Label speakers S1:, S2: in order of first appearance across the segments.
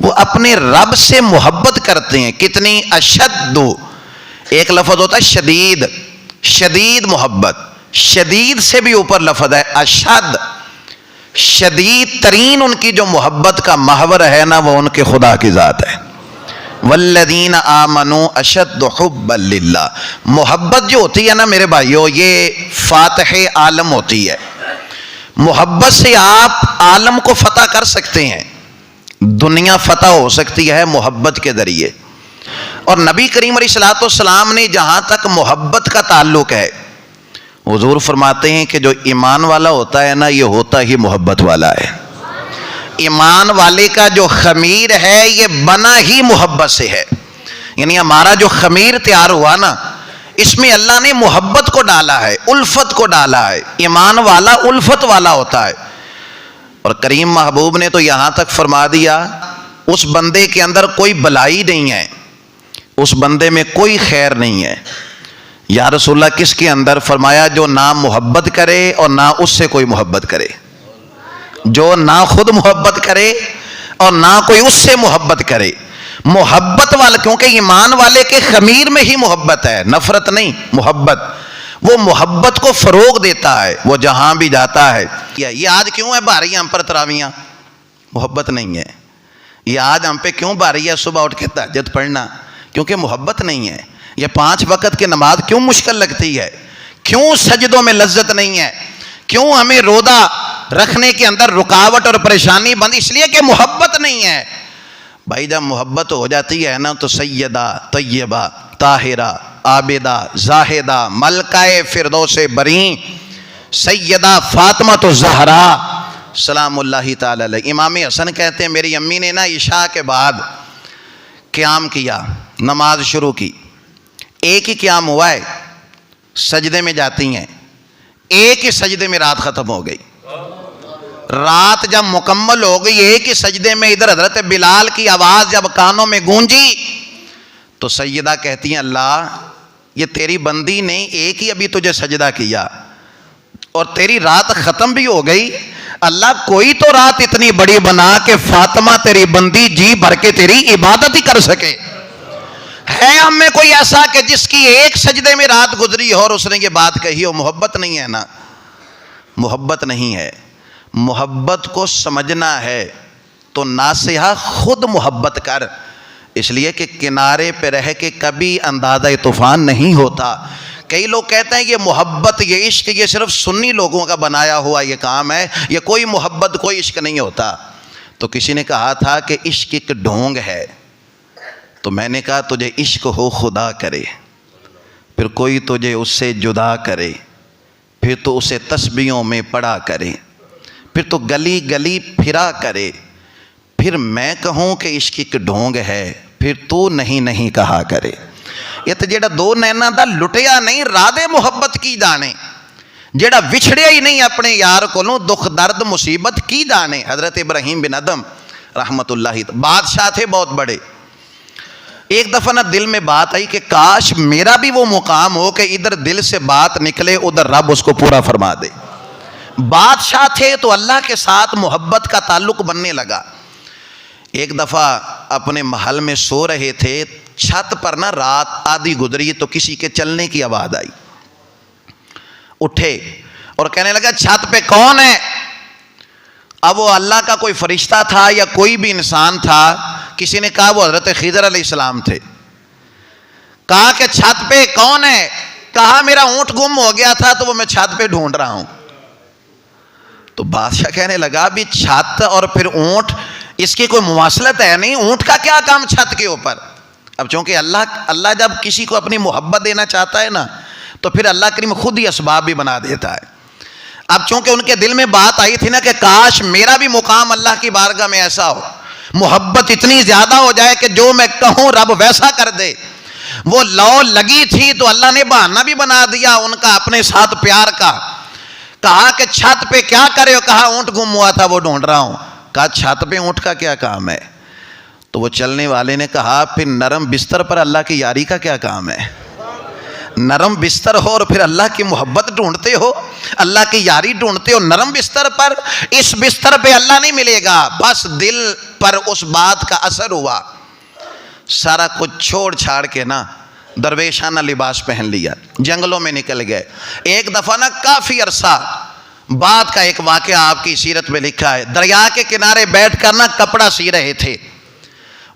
S1: وہ اپنے رب سے محبت کرتے ہیں. کتنی اشد، ایک لفظ ہوتا ہے شدید، شدید محبت، شدید سے بھی اوپر لفظ ہے اشد. شدید ترین ان کی جو محبت کا محور ہے نا وہ ان کے خدا کی ذات ہے. والذین آمنوا اشد حبا للہ. محبت جو ہوتی ہے نا میرے بھائیو یہ فاتح عالم ہوتی ہے. محبت سے آپ عالم کو فتح کر سکتے ہیں، دنیا فتح ہو سکتی ہے محبت کے ذریعے. اور نبی کریم علیہ الصلوۃ والسلام نے جہاں تک محبت کا تعلق ہے حضور فرماتے ہیں کہ جو ایمان والا ہوتا ہے نا یہ ہوتا ہی محبت والا ہے. ایمان والے کا جو خمیر ہے یہ بنا ہی محبت سے ہے. یعنی ہمارا جو خمیر تیار ہوا نا اس میں اللہ نے محبت کو ڈالا ہے، الفت کو ڈالا ہے. ایمان والا الفت والا ہوتا ہے. اور کریم محبوب نے تو یہاں تک فرما دیا اس بندے کے اندر کوئی بلائی نہیں ہے، اس بندے میں کوئی خیر نہیں ہے. یا رسول اللہ کس کے اندر؟ فرمایا جو نہ محبت کرے اور نہ اس سے کوئی محبت کرے، جو نہ خود محبت کرے اور نہ کوئی اس سے محبت کرے. محبت والا، کیونکہ ایمان والے کے خمیر میں ہی محبت ہے، نفرت نہیں، محبت. وہ محبت کو فروغ دیتا ہے وہ جہاں بھی جاتا ہے. یہ آج کیوں ہے بھاری ہم پر تراویاں؟ محبت نہیں ہے. یہ آج ہم پہ کیوں بھاری ہے صبح اٹھ کے تہجد پڑھنا؟ کیونکہ محبت نہیں ہے. یہ 5 وقت کی نماز کیوں مشکل لگتی ہے؟ کیوں سجدوں میں لذت نہیں ہے؟ کیوں ہمیں روزہ رکھنے کے اندر رکاوٹ اور پریشانی بند؟ اس لیے کہ محبت نہیں ہے. بھائی جب محبت ہو جاتی ہے نا تو سیدہ، طیبہ، طاہرہ، عابدہ، زاہدہ، ملکہ فردوس بریں، سیدہ فاطمہ الزہرا سلام اللہ تعالی علیہ. امام حسن کہتے ہیں میری امی نے نا عشاء کے بعد قیام کیا، نماز شروع کی. ایک ہی قیام ہوا ہے، سجدے میں جاتی ہیں، ایک ہی سجدے میں رات ختم ہو گئی. رات جب مکمل ہو گئی ایک ہی سجدے میں، ادھر حضرت بلال کی آواز جب کانوں میں گونجی تو سیدہ کہتی ہیں اللہ یہ تیری بندی نے ایک ہی ابھی تجھے سجدہ کیا اور تیری رات ختم بھی ہو گئی. اللہ کوئی تو رات اتنی بڑی بنا کہ فاطمہ تیری بندی جی بھر کے تیری عبادت ہی کر سکے. ہے ہم میں کوئی ایسا کہ جس کی ایک سجدے میں رات گزری ہو اور اس نے یہ بات کہی ہو؟ محبت نہیں ہے نا، محبت نہیں ہے. محبت کو سمجھنا ہے تو ناصحہ خود محبت کر، اس لیے کہ کنارے پہ رہ کے کبھی اندازہ طوفان نہیں ہوتا. کئی لوگ کہتے ہیں یہ محبت، یہ عشق، یہ صرف سنی لوگوں کا بنایا ہوا یہ کام ہے، یہ کوئی محبت کوئی عشق نہیں ہوتا. تو کسی نے کہا تھا کہ عشق ایک ڈھونگ ہے، تو میں نے کہا تجھے عشق ہو خدا کرے، پھر کوئی تجھے اس سے جدا کرے، پھر تو اسے تسبیحوں میں پڑھا کرے، پھر تو گلی گلی پھرا کرے، پھر میں کہوں کہ عشق ایک ڈھونگ ہے، پھر تو نہیں نہیں کہا کرے. یہ تو جیڑا دو نینا دا لٹیا نہیں رادے محبت کی جانے، جیڑا وچھڑیا ہی نہیں اپنے یار کو دکھ درد مصیبت کی جانے. حضرت ابراہیم بن ادم رحمت اللہ بادشاہ تھے بہت بڑے. ایک دفعہ نا دل میں بات آئی کہ کاش میرا بھی وہ مقام ہو کہ ادھر دل سے بات نکلے ادھر رب اس کو پورا فرما دے. بادشاہ تھے تو اللہ کے ساتھ محبت کا تعلق بننے لگا. ایک دفعہ اپنے محل میں سو رہے تھے، چھت پر نا رات آدھی گزری تو کسی کے چلنے کی آواز آئی. اٹھے اور کہنے لگا چھت پہ کون ہے؟ اب وہ اللہ کا کوئی فرشتہ تھا یا کوئی بھی انسان تھا. کسی نے کہا وہ حضرت خضر علیہ السلام تھے. کہا کہ چھت پہ کون ہے؟ کہا میرا اونٹ گم ہو گیا تھا تو وہ میں چھت پہ ڈھونڈ رہا ہوں. تو بادشاہ کہنے لگا بھی چھت اور پھر اونٹ اس کی کوئی مواصلت ہے نہیں، اونٹ کا کیا کام چھت کے اوپر؟ اب چونکہ اللہ جب کسی کو اپنی محبت دینا چاہتا ہے نا تو پھر اللہ کریم خود ہی اسباب بھی بنا دیتا ہے. اب چونکہ ان کے دل میں بات آئی تھی نا کہ کاش میرا بھی مقام اللہ کی بارگاہ میں ایسا ہو، محبت اتنی زیادہ ہو جائے کہ جو میں کہوں رب ویسا کر دے. وہ لو لگی تھی تو اللہ نے بہانہ بھی بنا دیا ان کا اپنے ساتھ پیار کا. کہا کہ چھت پہ کیا کرے ہو؟ کہا اونٹ گم ہوا تھا وہ ڈھونڈ رہا ہوں. کہا چھت پہ اونٹ کا کیا کام ہے؟ تو وہ چلنے والے نے کہا پھر نرم بستر پر اللہ کی یاری کا کیا کام ہے؟ نرم بستر ہو اور پھر اللہ کی محبت ڈھونڈتے ہو، اللہ کی یاری ڈھونڈتے ہو نرم بستر پر. اس بستر پہ اللہ نہیں ملے گا، بس دل پر اس بات کا اثر ہوا، سارا کچھ چھوڑ چھاڑ کے نا درویشانہ لباس پہن لیا، جنگلوں میں نکل گئے۔ ایک دفعہ نا کافی عرصہ بعد کا ایک واقعہ آپ کی سیرت میں لکھا ہے، دریا کے کنارے بیٹھ کر نا کپڑا سی رہے تھے۔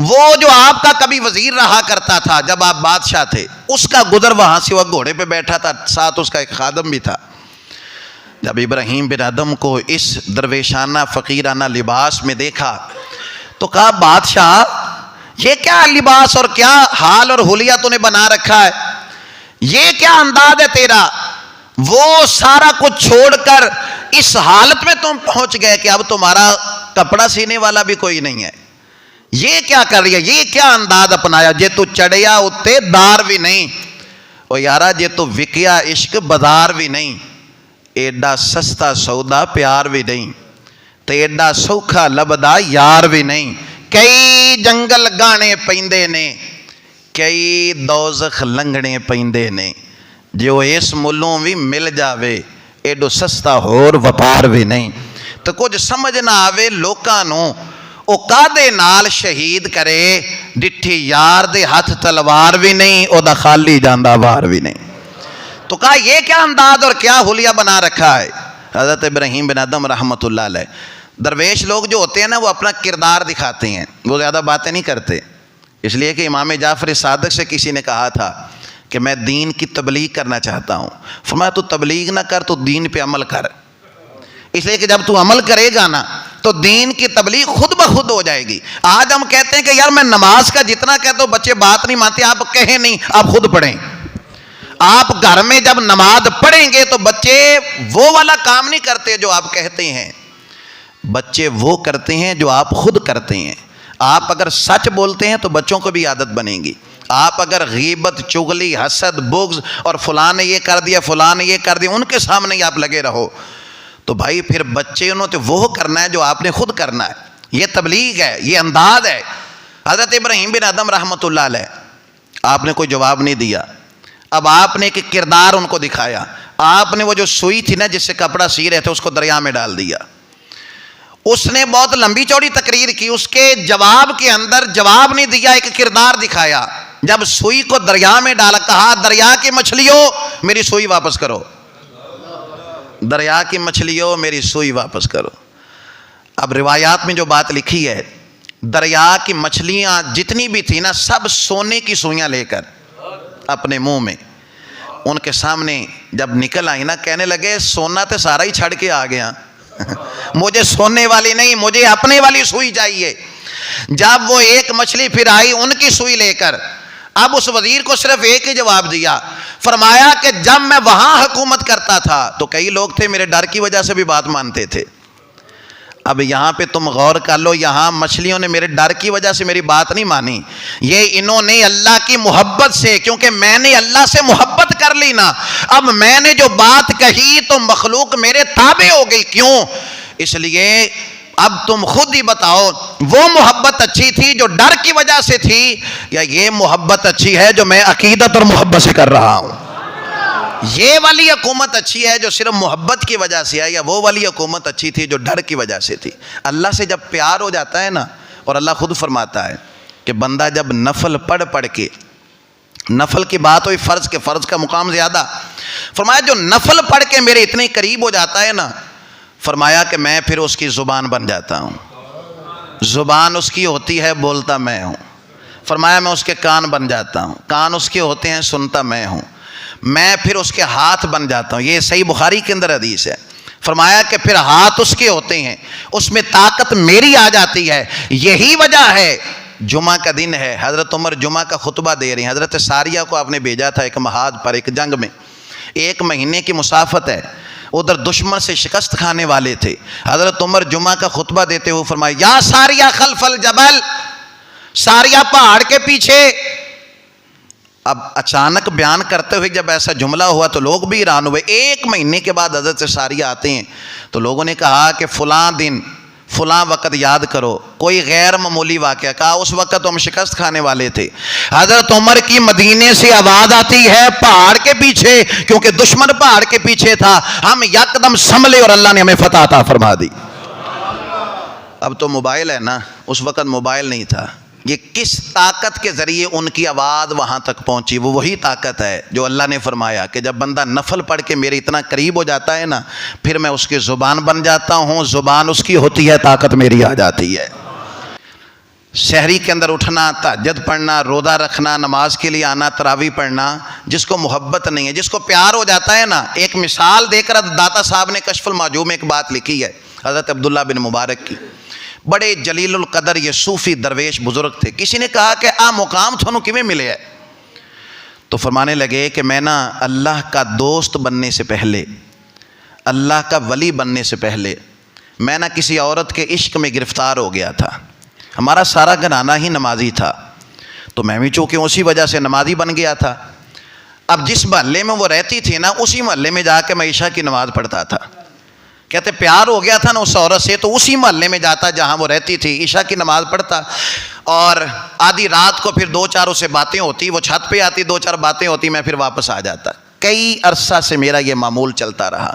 S1: وہ جو آپ کا کبھی وزیر رہا کرتا تھا جب آپ بادشاہ تھے، اس کا گزر وہاں سے وہ گھوڑے پہ بیٹھا تھا، ساتھ اس کا ایک خادم بھی تھا۔ جب ابراہیم بن ادھم کو اس درویشانہ فقیرانہ لباس میں دیکھا تو کہا بادشاہ یہ کیا لباس اور کیا حال اور حلیہ تو نے بنا رکھا ہے، یہ کیا انداز ہے تیرا؟ وہ سارا کچھ چھوڑ کر اس حالت میں تم پہنچ گئے کہ اب تمہارا کپڑا سینے والا بھی کوئی نہیں ہے، یہ کیا کر رہی ہے، یہ کیا انداز اپنایا؟ جے تو چڑھیا اتے دار بھی نہیں، او یارا جے تو وکیا عشق بازار بھی نہیں، ایڈا سستا سودا پیار بھی نہیں، تے ایڈا سوکھا لبدا یار بھی نہیں۔ کئی جنگل گانے پیندے نے، کئی دوزخ لنگنے پیندے نے، جو اس ملوں بھی مل جاوے ایڈو سستا ہور وپار بھی نہیں۔ تو کچھ سمجھ نہ آوے لوکاں نو او کادے نال شہید کرے، ڈٹھی یار دے ہاتھ تلوار بھی نہیں، او دا خالی جاندہ وار بھی نہیں۔ تو کہا یہ کیا انداز اور کیا حلیہ بنا رکھا ہے؟ حضرت ابراہیم بن ادھم رحمۃ اللہ علیہ، درویش لوگ جو ہوتے ہیں نا وہ اپنا کردار دکھاتے ہیں، وہ زیادہ باتیں نہیں کرتے، اس لیے کہ امام جعفر صادق سے کسی نے کہا تھا کہ میں دین کی تبلیغ کرنا چاہتا ہوں، فرمایا تو تبلیغ نہ کر، تو دین پہ عمل کر، اس لیے کہ جب تو عمل کرے گا نا تو دین کی تبلیغ خود بخود ہو جائے گی۔ آج ہم کہتے ہیں کہ یار میں نماز کا جتنا کہتا ہوں بچے بات نہیں مانتے، آپ کہیں نہیں، آپ خود پڑھیں۔ آپ گھر میں جب نماز پڑھیں گے تو بچے وہ والا کام نہیں کرتے جو آپ کہتے ہیں، بچے وہ کرتے ہیں جو آپ خود کرتے ہیں۔ آپ اگر سچ بولتے ہیں تو بچوں کو بھی عادت بنے گی، آپ اگر غیبت، چغلی، حسد، بغض اور فلاں نے یہ کر دیا فلاں نے یہ کر دیا ان کے سامنے ہی آپ لگے رہو تو بھائی پھر بچے انہوں نے وہ کرنا ہے جو آپ نے خود کرنا ہے۔ یہ تبلیغ ہے، یہ انداز ہے۔ حضرت ابراہیم بن ادھم رحمۃ اللہ علیہ، آپ نے کوئی جواب نہیں دیا، اب آپ نے ایک کردار ان کو دکھایا، آپ نے وہ جو سوئی تھی نا جس سے کپڑا سی رہے تھے اس کو دریا میں ڈال دیا۔ اس نے بہت لمبی چوڑی تقریر کی، اس کے جواب کے اندر جواب نہیں دیا، ایک کردار دکھایا۔ جب سوئی کو دریا میں ڈالا، کہا دریا کی مچھلیوں میری سوئی واپس کرو، دریا کی مچھلیوں میری سوئی واپس کرو۔ اب روایات میں جو بات لکھی ہے، دریا کی مچھلیاں جتنی بھی تھی نا سب سونے کی سوئیاں لے کر اپنے منہ میں ان کے سامنے جب نکل آئی نا، کہنے لگے سونا تو سارا ہی چھڑ کے آ گیا، مجھے سونے والی نہیں، مجھے اپنے والی سوئی چاہیے۔ جب وہ ایک مچھلی پھر آئی ان کی سوئی لے کر، اب اس وزیر کو صرف ایک ہی جواب دیا، فرمایا کہ جب میں وہاں حکومت کرتا تھا تو کئی لوگ تھے میرے ڈر کی وجہ سے بھی بات مانتے تھے، اب یہاں پہ تم غور کر لو، یہاں مچھلیوں نے میرے ڈر کی وجہ سے میری بات نہیں مانی، یہ انہوں نے اللہ کی محبت سے، کیونکہ میں نے اللہ سے محبت کر لی نا، اب میں نے جو بات کہی تو مخلوق میرے تابع ہو گئی۔ کیوں؟ اس لیے اب تم خود ہی بتاؤ، وہ محبت اچھی تھی جو ڈر کی وجہ سے تھی، یا یہ محبت اچھی ہے جو میں عقیدت اور محبت سے کر رہا ہوں؟ یہ والی حکومت اچھی ہے جو صرف محبت کی وجہ سے ہے، یا وہ والی حکومت اچھی تھی جو ڈر کی وجہ سے تھی؟ اللہ سے جب پیار ہو جاتا ہے نا، اور اللہ خود فرماتا ہے کہ بندہ جب نفل پڑھ کے، نفل کی بات ہوئی فرض کے، فرض کا مقام زیادہ، فرمایا جو نفل پڑھ کے میرے اتنے قریب ہو جاتا ہے نا، فرمایا کہ میں پھر اس کی زبان بن جاتا ہوں، زبان اس کی ہوتی ہے بولتا میں ہوں، فرمایا میں اس کے کان بن جاتا ہوں، کان اس کے ہوتے ہیں سنتا میں ہوں، میں پھر اس کے ہاتھ بن جاتا ہوں۔ یہ صحیح بخاری کے اندر حدیث ہے، فرمایا کہ پھر ہاتھ اس کے ہوتے ہیں، اس میں طاقت میری آ جاتی ہے۔ یہی وجہ ہے، جمعہ کا دن ہے، حضرت عمر جمعہ کا خطبہ دے رہی ہیں، حضرت ساریہ کو آپ نے بھیجا تھا ایک محاذ پر، ایک جنگ میں، 1 مہینے کی مسافت ہے، ادھر دشمن سے شکست کھانے والے تھے۔ حضرت عمر جمعہ کا خطبہ دیتے ہوئے فرمایا، یا ساریہ خلف الجبل، ساریہ پہاڑ کے پیچھے۔ اب اچانک بیان کرتے ہوئے جب ایسا جملہ ہوا تو لوگ بھی حیران ہوئے۔ 1 مہینے کے بعد حضرت ساریہ آتے ہیں تو لوگوں نے کہا کہ فلاں دن فلاں وقت یاد کرو، کوئی غیر معمولی واقعہ، کہا اس وقت ہم شکست کھانے والے تھے۔ حضرت عمر کی مدینے سے آواز آتی ہے پہاڑ کے پیچھے، کیونکہ دشمن پہاڑ کے پیچھے تھا، ہم یکدم سنبھلے اور اللہ نے ہمیں فتح عطا فرما دی۔ اب تو موبائل ہے نا، اس وقت موبائل نہیں تھا. یہ کس طاقت کے ذریعے ان کی آواز وہاں تک پہنچی؟ وہ وہی طاقت ہے جو اللہ نے فرمایا کہ جب بندہ نفل پڑھ کے میرے اتنا قریب ہو جاتا ہے نا، پھر میں اس کی زبان بن جاتا ہوں، زبان اس کی ہوتی ہے، طاقت میری آ جاتی ہے. شہری کے اندر اٹھنا، تہجد پڑھنا، روزہ رکھنا، نماز کے لیے آنا، تراویح پڑھنا، جس کو محبت نہیں ہے، جس کو پیار ہو جاتا ہے نا. ایک مثال دے کر داتا صاحب نے کشف المحجوب میں ایک بات لکھی ہے حضرت عبداللہ بن مبارک کی. بڑے جلیل القدر یہ صوفی درویش بزرگ تھے. کسی نے کہا کہ مقام تھانوں کیویں ملے ہے؟ تو فرمانے لگے کہ میں نا اللہ کا دوست بننے سے پہلے، اللہ کا ولی بننے سے پہلے میں نا کسی عورت کے عشق میں گرفتار ہو گیا تھا. ہمارا سارا گھرانہ ہی نمازی تھا، تو میں بھی چونکہ اسی وجہ سے نمازی بن گیا تھا. اب جس محلے میں وہ رہتی تھی نا، اسی محلے میں جا کے میں عشاء کی نماز پڑھتا تھا. کہتے پیار ہو گیا تھا نا اس عورت سے، تو اسی محلے میں جاتا جہاں وہ رہتی تھی، عشاء کی نماز پڑھتا، اور آدھی رات کو پھر 2-4 اسے باتیں ہوتی، وہ چھت پہ آتی، 2-4 باتیں ہوتی، میں پھر واپس آ جاتا. کئی عرصہ سے میرا یہ معمول چلتا رہا.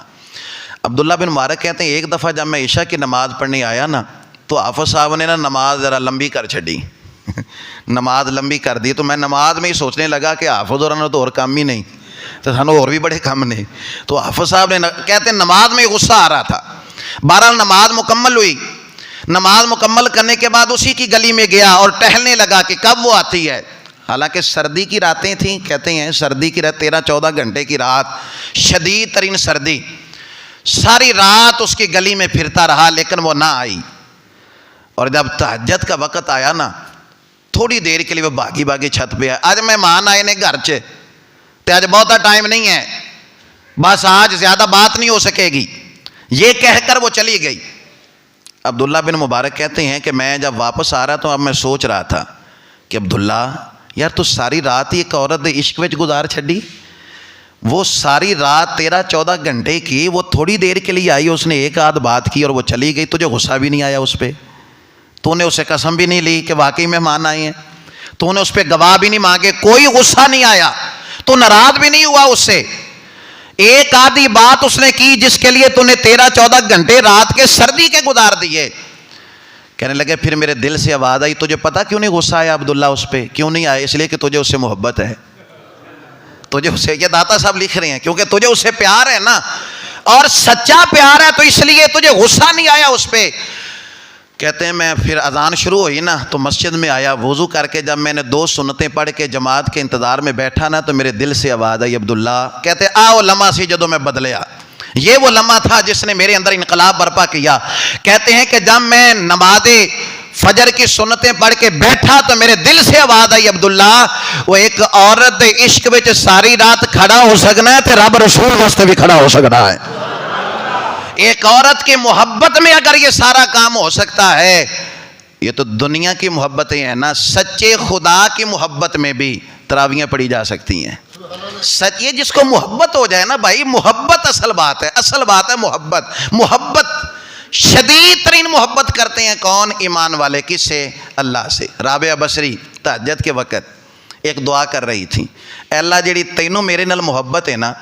S1: عبداللہ بن مبارک کہتے ہیں ایک دفعہ جب میں عشاء کی نماز پڑھنے آیا نا، تو حافظ صاحب نے نا نماز ذرا لمبی کر چھڑی نماز لمبی کر دی. تو میں نماز میں ہی سوچنے لگا کہ حافظ اور تو اور کام ہی نہیں، تو سانو اور بھی بڑے کام نہیں. تو حافظ صاحب نے کہتے ہیں نماز میں غصہ آ رہا تھا. بہرحال نماز مکمل ہوئی. نماز مکمل کرنے کے بعد اسی کی گلی میں گیا اور ٹہلنے لگا کہ کب وہ آتی ہے. حالانکہ سردی کی راتیں تھیں، کہتے ہیں سردی کی رات 13-14 گھنٹے کی رات، شدید ترین سردی. ساری رات اس کی گلی میں پھرتا رہا لیکن وہ نہ آئی. اور جب تہجد کا وقت آیا نا، تھوڑی دیر کے لیے وہ بھاگی چھت پہ آیا. آج مہمان آئے نے گھر چ، تے آج بہتا ٹائم نہیں ہے، بس آج زیادہ بات نہیں ہو سکے گی، یہ کہہ کر وہ چلی گئی. عبداللہ بن مبارک کہتے ہیں کہ میں جب واپس آ رہا تو اب میں سوچ رہا تھا کہ عبداللہ یار تو ساری رات ہی ایک عورت عشق وچ گزار چھڈی. وہ ساری رات 13-14 گھنٹے کی، وہ تھوڑی دیر کے لیے آئی، اس نے ایک آدھ بات کی اور وہ چلی گئی. تجھے غصہ بھی نہیں آیا اس پہ؟ تو نے اسے قسم بھی نہیں لی کہ واقعی مہمان آئے ہیں؟ تو نے اس پہ گواہ بھی نہیں مانگے؟ کوئی غصہ نہیں آیا؟ تو ناراض بھی نہیں ہوا اس سے؟ ایک آدھی بات اس نے کی جس کے لیے تو نے 13-14 گھنٹے رات کے سردی کے گزار دیے. کہنے لگے پھر میرے دل سے آواز آئی، تجھے پتا کیوں نہیں غصہ آیا عبداللہ اس پہ؟ کیوں نہیں آیا؟ اس لیے کہ تجھے اس سے محبت ہے. تجھے اسے، یہ داتا صاحب لکھ رہے ہیں، کیونکہ تجھے اس سے پیار ہے نا، اور سچا پیار ہے، تو اس لیے تجھے غصہ نہیں آیا اس پہ. کہتے ہیں میں پھر اذان شروع ہوئی نا تو مسجد میں آیا، وضو کر کے جب میں نے 2 سنتیں پڑھ کے جماعت کے انتظار میں بیٹھا نا، تو میرے دل سے آواز آئی عبداللہ. کہتے آؤ لمحہ سی جدوں میں بدلیا. یہ وہ لمحہ تھا جس نے میرے اندر انقلاب برپا کیا. کہتے ہیں کہ جب میں نماز فجر کی سنتیں پڑھ کے بیٹھا تو میرے دل سے آواز آئی عبداللہ وہ ایک عورت عشق وچ ساری رات کھڑا ہو سکنا ہے تے رب رسول واسطے بھی کھڑا ہو سکنا ہے. ایک عورت کی محبت میں اگر یہ سارا کام ہو سکتا ہے، یہ تو دنیا کی محبتیں ہیں نا. سچے خدا کی محبت میں بھی تراویحیں پڑھی جا سکتی ہیں. سچ یہ جس کو محبت ہو جائے نا بھائی، محبت اصل بات ہے، اصل بات ہے محبت. محبت شدید ترین محبت کرتے ہیں کون؟ ایمان والے. کس سے؟ اللہ سے. رابعہ بصری تہجد کے وقت ایک دعا کر رہی تھی، اے اللہ جیڑی تینوں میرے نال محبت ہے نا،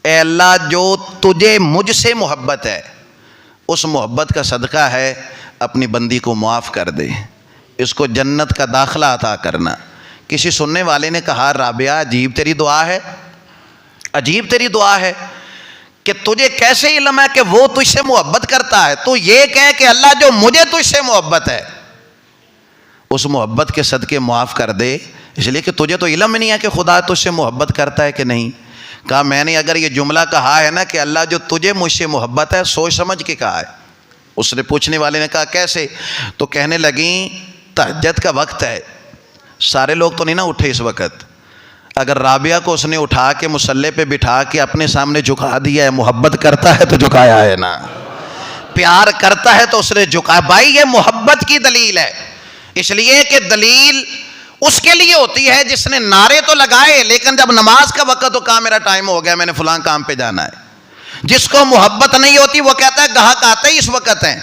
S1: اے اللہ جو تجھے مجھ سے محبت ہے، اس محبت کا صدقہ ہے اپنی بندی کو معاف کر دے، اس کو جنت کا داخلہ عطا کرنا. کسی سننے والے نے کہا رابعہ عجیب تیری دعا ہے، عجیب تیری دعا ہے کہ تجھے کیسے علم ہے کہ وہ تجھ سے محبت کرتا ہے؟ تو یہ کہے کہ اللہ جو مجھے تجھ سے محبت ہے اس محبت کے صدقے معاف کر دے، اس لیے کہ تجھے تو علم نہیں ہے کہ خدا تجھ سے محبت کرتا ہے کہ نہیں. کہا میں نے اگر یہ جملہ کہا ہے نا کہ اللہ جو تجھے مجھ سے محبت ہے، سوچ سمجھ کے کہا ہے. اس نے پوچھنے والے نے کہا کیسے؟ تو کہنے لگیں تہجد کا وقت ہے، سارے لوگ تو نہیں نا اٹھے اس وقت. اگر رابعہ کو اس نے اٹھا کے مصلی پہ بٹھا کے اپنے سامنے جھکا دیا ہے، محبت کرتا ہے تو جھکایا ہے نا، پیار کرتا ہے تو اس نے جھکایا. بھائی یہ محبت کی دلیل ہے، اس لیے کہ دلیل اس کے لیے ہوتی ہے جس نے نعرے تو لگائے لیکن جب نماز کا وقت ہو کہا میرا ٹائم ہو گیا، میں نے فلاں کام پہ جانا ہے. جس کو محبت نہیں ہوتی وہ کہتا ہے گاہک آتے ہی اس وقت ہیں.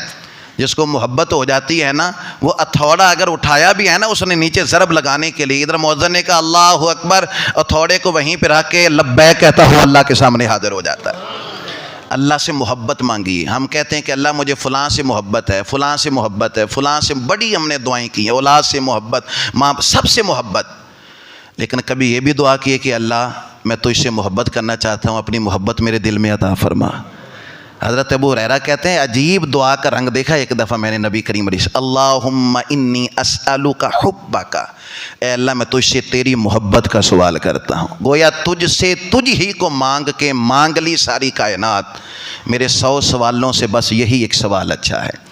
S1: جس کو محبت ہو جاتی ہے نا، وہ ہتھوڑا اگر اٹھایا بھی ہے نا، اس نے نیچے ضرب لگانے کے لیے، ادھر مؤذن نے کہا اللہ اکبر، ہتھوڑے کو وہیں پہ رکھ کے لبیک کہتا ہوں اللہ کے سامنے حاضر ہو جاتا ہے. اللہ سے محبت مانگی. ہم کہتے ہیں کہ اللہ مجھے فلاں سے محبت ہے, فلاں سے محبت ہے, فلاں سے, بڑی ہم نے دعائیں کی ہیں, اولاد سے محبت, ماں, سب سے محبت. لیکن کبھی یہ بھی دعا کی ہے کہ اللہ میں تجھ سے محبت کرنا چاہتا ہوں, اپنی محبت میرے دل میں عطا فرما. حضرت ابو ہریرہ کہتے ہیں عجیب دعا کا رنگ دیکھا ایک دفعہ میں نے نبی کریم علیہ السلام, اللہم انی اسألک حبک, اے اللہ میں تجھ سے تیری محبت کا سوال کرتا ہوں. گویا تجھ سے تجھ ہی کو مانگ کے مانگ لی ساری کائنات, میرے 100 سوالوں سے بس یہی ایک سوال اچھا ہے.